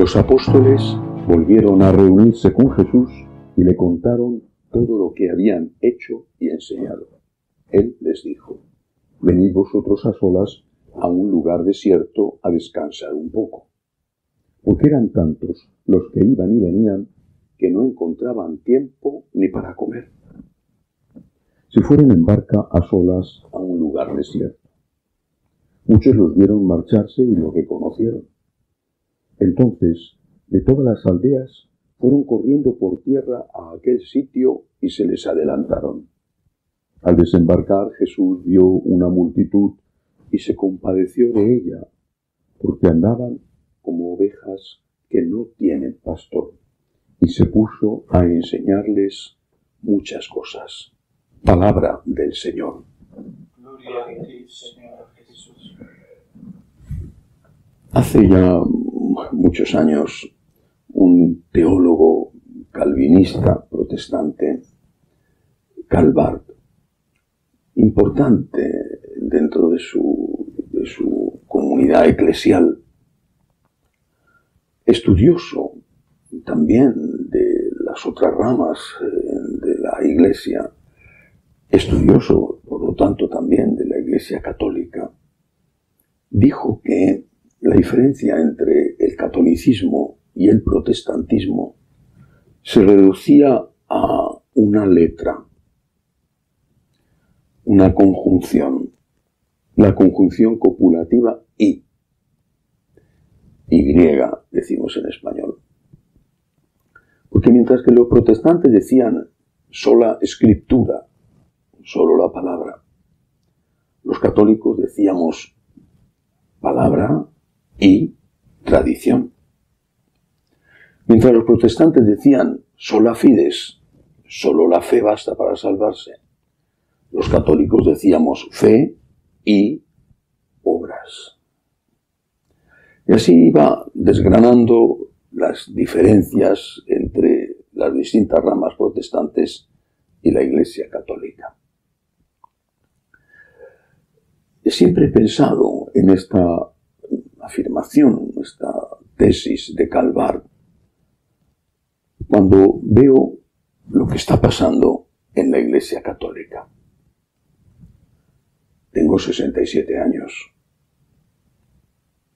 Los apóstoles volvieron a reunirse con Jesús y le contaron todo lo que habían hecho y enseñado. Él les dijo: venid vosotros a solas a un lugar desierto a descansar un poco. Porque eran tantos los que iban y venían que no encontraban tiempo ni para comer. Se fueron en barca a solas a un lugar desierto. Muchos los vieron marcharse y los reconocieron. Entonces, de todas las aldeas, fueron corriendo por tierra a aquel sitio y se les adelantaron. Al desembarcar, Jesús vio una multitud y se compadeció de ella, porque andaban como ovejas que no tienen pastor, y se puso a enseñarles muchas cosas. Palabra del Señor. Gloria a ti, Señor Jesús. Hace ya muchos años, un teólogo calvinista protestante, Karl Barth, importante dentro de su comunidad eclesial, estudioso también de las otras ramas de la Iglesia, estudioso, por lo tanto, también de la Iglesia católica, dijo que la diferencia entre el catolicismo y el protestantismo se reducía a una letra, una conjunción, la conjunción copulativa y griega, decimos en español. Porque mientras que los protestantes decían sola escritura, solo la palabra, los católicos decíamos palabra y tradición. Mientras los protestantes decían sola fides, solo la fe basta para salvarse, los católicos decíamos fe y obras. Y así iba desgranando las diferencias entre las distintas ramas protestantes y la Iglesia católica. Siempre he pensado en esta afirmación, esta tesis de Karl Barth, cuando veo lo que está pasando en la Iglesia católica. Tengo 67 años.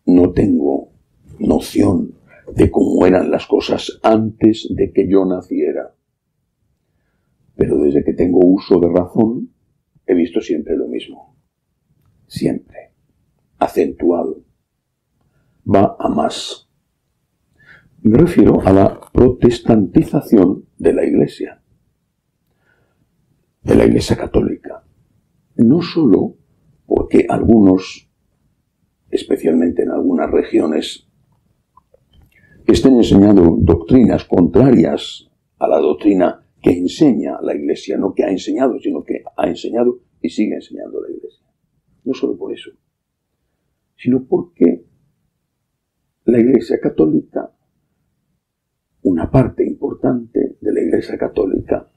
No tengo noción de cómo eran las cosas antes de que yo naciera. Pero desde que tengo uso de razón, he visto siempre lo mismo. Siempre. Acentuado. Va a más. Me refiero a la protestantización de la Iglesia. De la Iglesia católica. No solo porque algunos, especialmente en algunas regiones, estén enseñando doctrinas contrarias a la doctrina que enseña la Iglesia, no que ha enseñado, sino que ha enseñado y sigue enseñando la Iglesia. No solo por eso, sino porque la Iglesia católica, una parte importante de la Iglesia católica,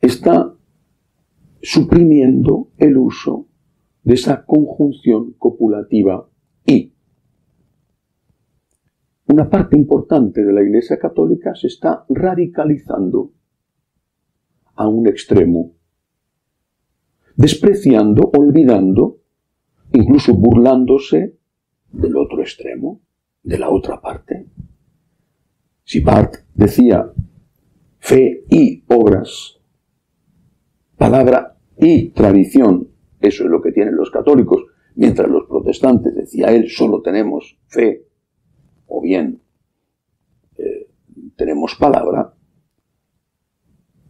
está suprimiendo el uso de esa conjunción copulativa y. Una parte importante de la Iglesia católica se está radicalizando a un extremo, despreciando, olvidando, incluso burlándose del otro extremo, de la otra parte. Si Barth decía fe y obras, palabra y tradición, eso es lo que tienen los católicos, mientras los protestantes, decía él, solo tenemos fe, o bien tenemos palabra.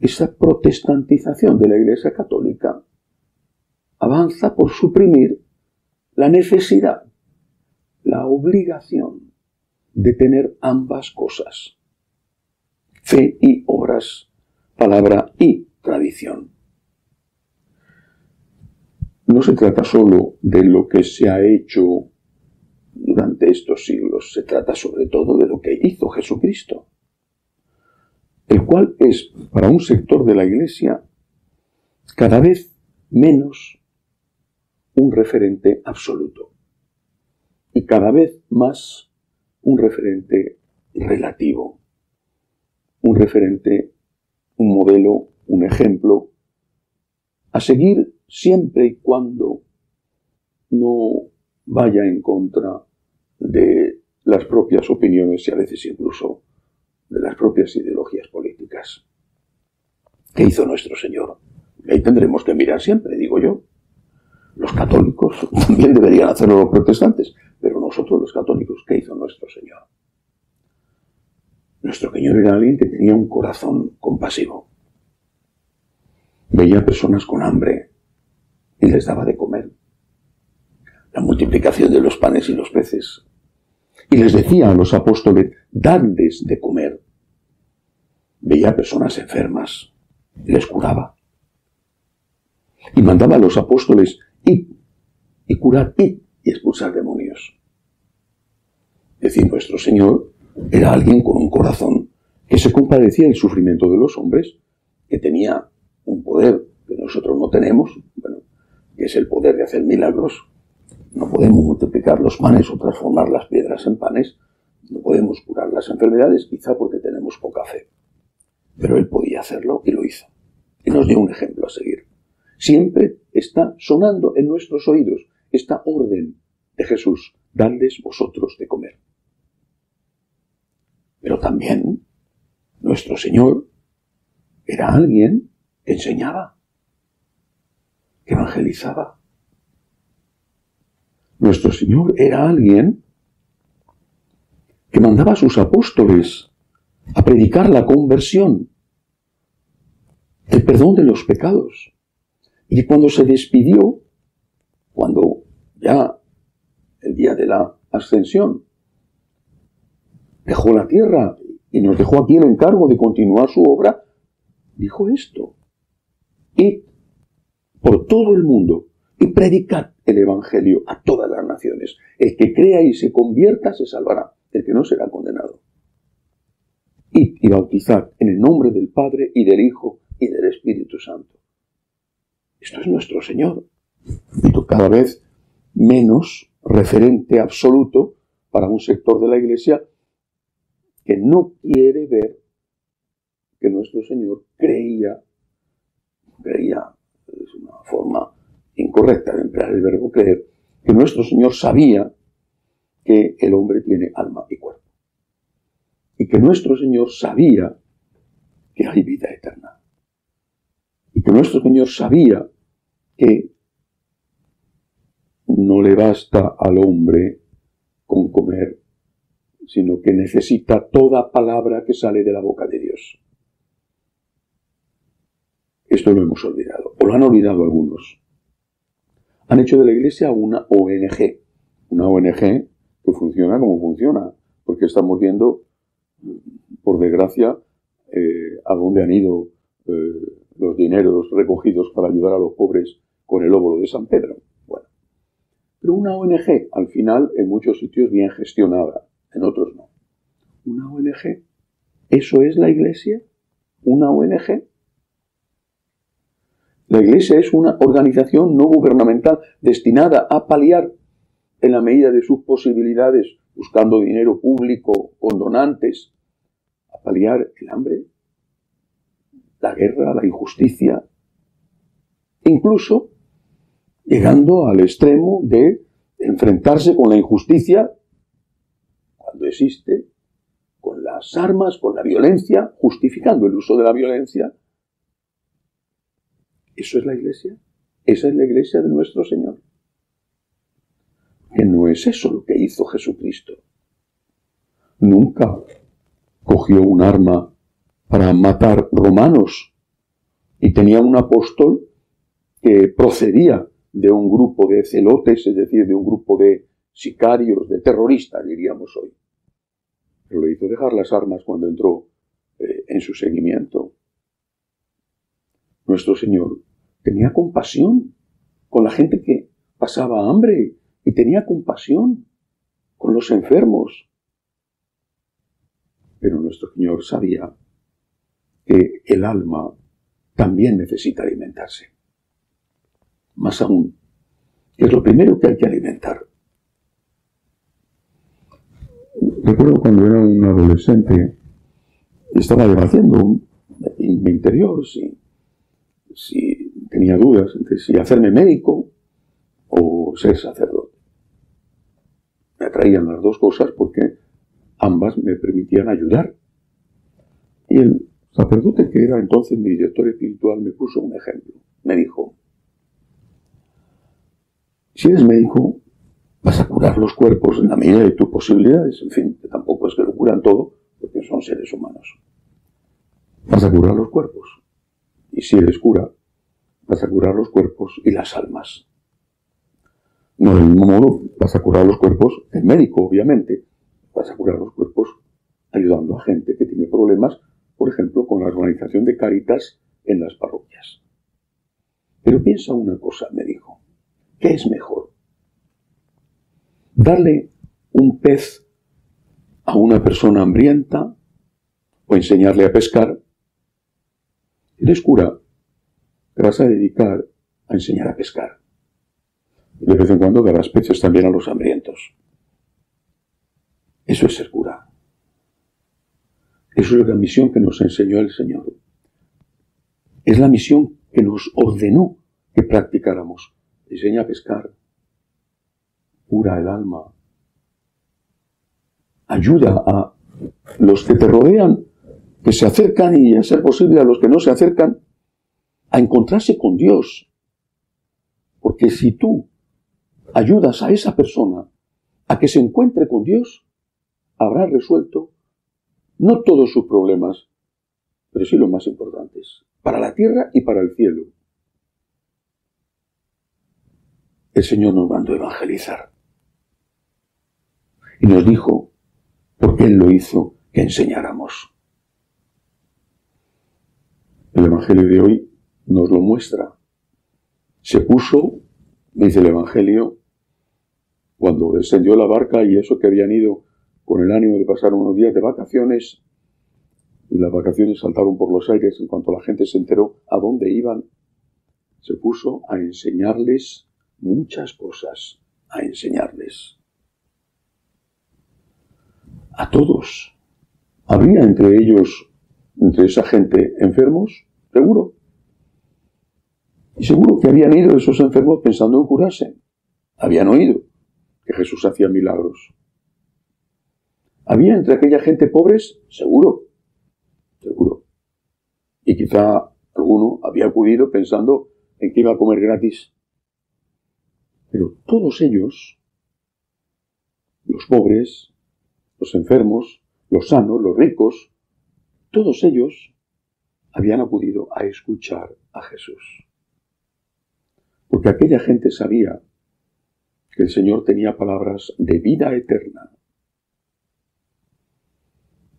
Esa protestantización de la Iglesia católica avanza por suprimir la necesidad, la obligación de tener ambas cosas, fe y obras, palabra y tradición. No se trata solo de lo que se ha hecho durante estos siglos, se trata sobre todo de lo que hizo Jesucristo, el cual es, para un sector de la Iglesia, cada vez menos un referente absoluto y cada vez más un referente relativo, un referente, un modelo, un ejemplo a seguir siempre y cuando no vaya en contra de las propias opiniones y a veces incluso de las propias ideologías políticas. ¿Qué hizo nuestro Señor? Y ahí tendremos que mirar siempre, digo yo. Los católicos también deberían hacerlo los protestantes, pero nosotros los católicos, ¿qué hizo nuestro Señor? Nuestro Señor era alguien que tenía un corazón compasivo. Veía personas con hambre y les daba de comer. La multiplicación de los panes y los peces. Y les decía a los apóstoles, dadles de comer. Veía personas enfermas y les curaba. Y mandaba a los apóstoles, id y curad, id y expulsar demonios. Es decir, nuestro Señor era alguien con un corazón que se compadecía del sufrimiento de los hombres, que tenía un poder que nosotros no tenemos, bueno, que es el poder de hacer milagros. No podemos multiplicar los panes o transformar las piedras en panes, no podemos curar las enfermedades, quizá porque tenemos poca fe. Pero Él podía hacerlo y lo hizo. Y nos dio un ejemplo a seguir. Siempre está sonando en nuestros oídos esta orden de Jesús, dadles vosotros de comer. Pero también nuestro Señor era alguien que enseñaba, que evangelizaba. Nuestro Señor era alguien que mandaba a sus apóstoles a predicar la conversión, el perdón de los pecados. Y cuando se despidió, cuando ya el día de la ascensión dejó la tierra y nos dejó aquí el encargo de continuar su obra, dijo esto: id por todo el mundo y predicad el Evangelio a todas las naciones. El que crea y se convierta se salvará, el que no será condenado. Id y bautizad en el nombre del Padre y del Hijo y del Espíritu Santo. Esto es nuestro Señor. Y cada vez menos referente absoluto para un sector de la Iglesia que no quiere ver que nuestro Señor creía, es una forma incorrecta de emplear el verbo creer, que nuestro Señor sabía que el hombre tiene alma y cuerpo. Y que nuestro Señor sabía que hay vida eterna. Y que nuestro Señor sabía que no le basta al hombre con comer, sino que necesita toda palabra que sale de la boca de Dios. Esto lo hemos olvidado, o lo han olvidado algunos. Han hecho de la Iglesia una ONG que funciona como funciona, porque estamos viendo, por desgracia, a dónde han ido los dineros recogidos para ayudar a los pobres con el óvulo de San Pedro. Bueno, pero una ONG, al final, en muchos sitios bien gestionada, en otros no. Una ONG, ¿eso es la Iglesia? ¿Una ONG? La Iglesia es una organización no gubernamental destinada a paliar, en la medida de sus posibilidades, buscando dinero público con donantes, a paliar el hambre, la guerra, la injusticia, incluso llegando al extremo de enfrentarse con la injusticia, cuando existe, con las armas, con la violencia, justificando el uso de la violencia. ¿Eso es la Iglesia? ¿Esa es la Iglesia de nuestro Señor? Que no es eso lo que hizo Jesucristo. Nunca cogió un arma para matar romanos y tenía un apóstol que procedía de un grupo de celotes, es decir, de un grupo de sicarios, de terroristas, diríamos hoy. Pero le hizo dejar las armas cuando entró en su seguimiento. Nuestro Señor tenía compasión con la gente que pasaba hambre y tenía compasión con los enfermos. Pero nuestro Señor sabía que el alma también necesita alimentarse. Más aún, es lo primero que hay que alimentar. recuerdo cuando era un adolescente, estaba debatiendo en mi interior si tenía dudas entre si hacerme médico o ser sacerdote. Me atraían las dos cosas porque ambas me permitían ayudar. Y el sacerdote, que era entonces mi director espiritual, me puso un ejemplo. Me dijo: si eres médico, vas a curar los cuerpos en la medida de tus posibilidades. En fin, que tampoco es que lo curan todo, porque son seres humanos. Vas a curar los cuerpos. Y si eres cura, vas a curar los cuerpos y las almas. No, del mismo modo, vas a curar los cuerpos, el médico, obviamente. Vas a curar los cuerpos ayudando a gente que tiene problemas, por ejemplo, con la organización de Cáritas en las parroquias. Pero piensa una cosa, me dijo. ¿Qué es mejor? ¿Darle un pez a una persona hambrienta o enseñarle a pescar? Si eres cura, te vas a dedicar a enseñar a pescar. De vez en cuando darás peces también a los hambrientos. Eso es ser cura. Eso es la misión que nos enseñó el Señor. Es la misión que nos ordenó que practicáramos. Enseña a pescar, cura el alma, ayuda a los que te rodean, que se acercan, y a ser posible a los que no se acercan, a encontrarse con Dios. Porque si tú ayudas a esa persona a que se encuentre con Dios, habrá resuelto no todos sus problemas, pero sí los más importantes, para la tierra y para el cielo. El Señor nos mandó evangelizar. Y nos dijo, porque Él lo hizo, que enseñáramos. El Evangelio de hoy nos lo muestra. Se puso, dice el Evangelio, cuando descendió la barca, y eso que habían ido con el ánimo de pasar unos días de vacaciones, y las vacaciones saltaron por los aires en cuanto la gente se enteró a dónde iban, se puso a enseñarles muchas cosas, a enseñarles. A todos. ¿Habría entre ellos, entre esa gente, enfermos? Seguro. Y seguro que habían ido esos enfermos pensando en curarse. Habían oído que Jesús hacía milagros. ¿Había entre aquella gente pobres? Seguro. Seguro. Y quizá alguno había acudido pensando en que iba a comer gratis. Pero todos ellos, los pobres, los enfermos, los sanos, los ricos, todos ellos habían acudido a escuchar a Jesús. Porque aquella gente sabía que el Señor tenía palabras de vida eterna.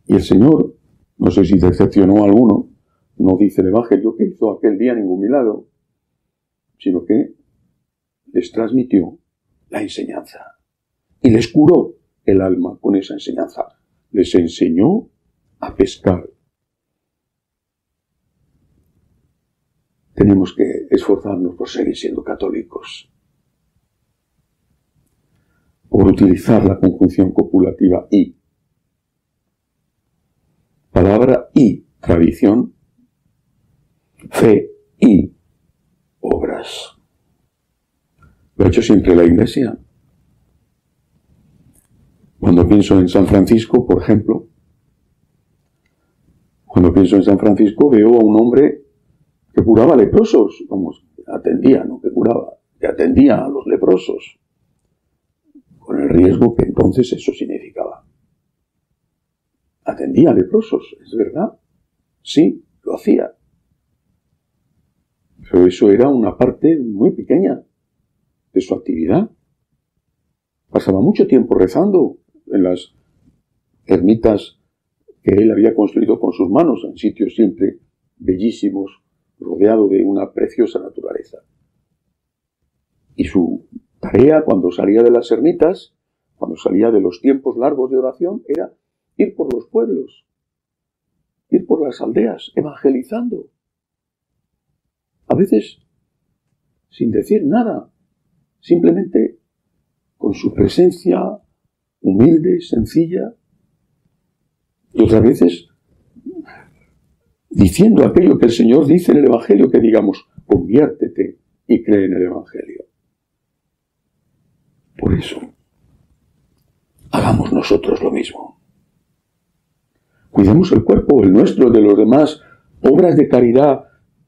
Y el Señor, no sé si decepcionó a alguno, no dice el Evangelio que hizo aquel día ningún milagro, sino que les transmitió la enseñanza y les curó el alma con esa enseñanza. Les enseñó a pescar. Tenemos que esforzarnos por seguir siendo católicos, por utilizar la conjunción copulativa y. Palabra y tradición, fe y obras. Lo ha hecho siempre la Iglesia. Cuando pienso en San Francisco, por ejemplo, veo a un hombre que curaba leprosos, atendía, no que curaba, que atendía a los leprosos, con el riesgo que entonces eso significaba. Atendía a leprosos, es verdad, sí, lo hacía. Pero eso era una parte muy pequeña de su actividad. Pasaba mucho tiempo rezando en las ermitas que él había construido con sus manos, en sitios siempre bellísimos, rodeado de una preciosa naturaleza. Y su tarea cuando salía de las ermitas, cuando salía de los tiempos largos de oración, era ir por los pueblos, ir por las aldeas, evangelizando. A veces sin decir nada, simplemente con su presencia humilde, sencilla, Y otras veces diciendo aquello que el Señor dice en el Evangelio, que digamos, conviértete y cree en el Evangelio. Por eso, hagamos nosotros lo mismo. Cuidemos el cuerpo, el nuestro, el de los demás. Obras de caridad,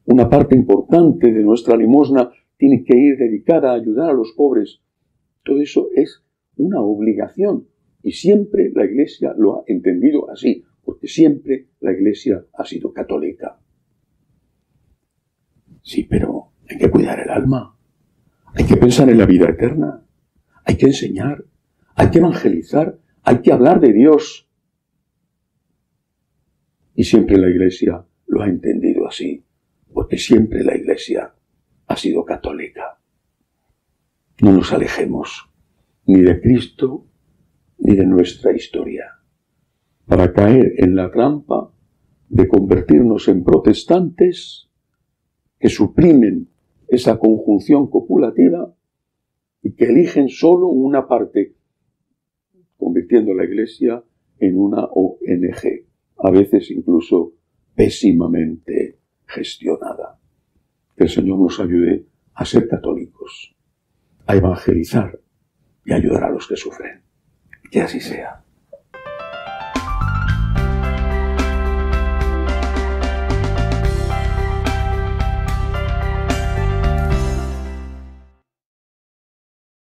una parte importante de nuestra limosna tiene que ir dedicada a ayudar a los pobres. Todo eso es una obligación y siempre la Iglesia lo ha entendido así, porque siempre la Iglesia ha sido católica. Sí, pero hay que cuidar el alma, hay que pensar en la vida eterna, hay que enseñar, hay que evangelizar, hay que hablar de Dios. Y siempre la Iglesia lo ha entendido así, porque siempre la Iglesia ha sido católica. No nos alejemos ni de Cristo ni de nuestra historia, para caer en la trampa de convertirnos en protestantes que suprimen esa conjunción copulativa y que eligen solo una parte, convirtiendo a la Iglesia en una ONG, a veces incluso pésimamente gestionada. Que el Señor nos ayude a ser católicos, a evangelizar y a ayudar a los que sufren. Que así sea.